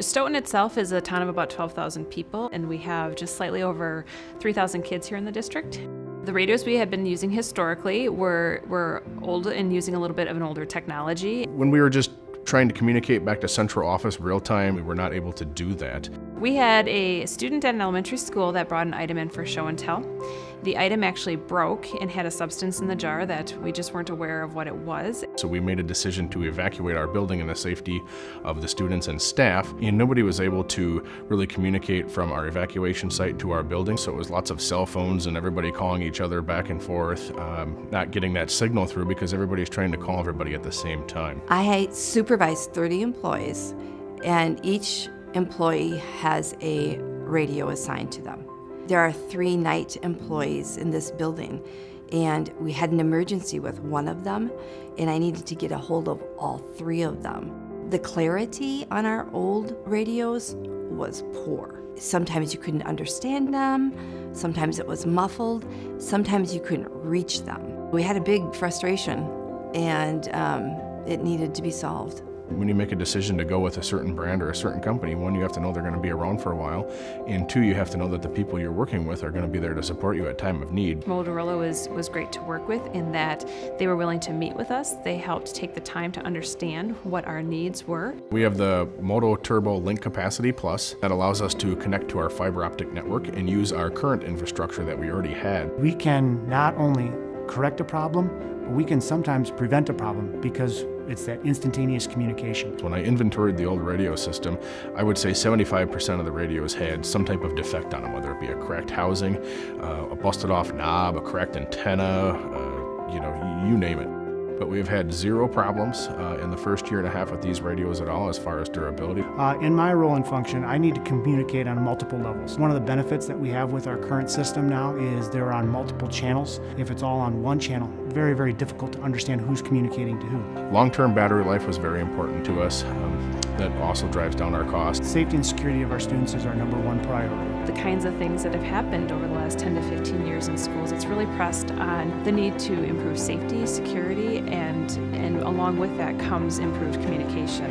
Stoughton itself is a town of about 12,000 people, and we have just slightly over 3,000 kids here in the district. The radios we had been using historically were old and using a little bit of an older technology. When we were just trying to communicate back to central office real time, we were not able to do that. We had a student at an elementary school that brought an item in for show and tell. The item actually broke and had a substance in the jar that we just weren't aware of what it was. So we made a decision to evacuate our building in the safety of the students and staff, and nobody was able to really communicate from our evacuation site to our building, so it was lots of cell phones and everybody calling each other back and forth, not getting that signal through because everybody's trying to call everybody at the same time. I supervise 30 employees, and each employee has a radio assigned to them. There are 3 night employees in this building, and we had an emergency with one of them, and I needed to get a hold of all 3 of them. The clarity on our old radios was poor. Sometimes you couldn't understand them, sometimes it was muffled, sometimes you couldn't reach them. We had a big frustration, and it needed to be solved. When you make a decision to go with a certain brand or a certain company, 1, you have to know they're going to be around for a while, and 2, you have to know that the people you're working with are going to be there to support you at time of need. MOTOTRBO was great to work with in that they were willing to meet with us. They helped take the time to understand what our needs were. We have the MOTOTRBO Link Capacity Plus that allows us to connect to our fiber optic network and use our current infrastructure that we already had. We can not only correct a problem, but we can sometimes prevent a problem because it's that instantaneous communication. When I inventoried the old radio system, I would say 75% of the radios had some type of defect on them, whether it be a cracked housing, a busted off knob, a cracked antenna, you name it. But we've had 0 problems in the first year and a half with these radios at all as far as durability. In my role and function, I need to communicate on multiple levels. One of the benefits that we have with our current system now is they're on multiple channels. If it's all on one channel, very, very difficult to understand who's communicating to who. Long-term battery life was very important to us. That also drives down our costs. Safety and security of our students is our #1 priority. The kinds of things that have happened over the last 10 to 15 years in schools, it's really pressed on the need to improve safety, security, and along with that comes improved communication.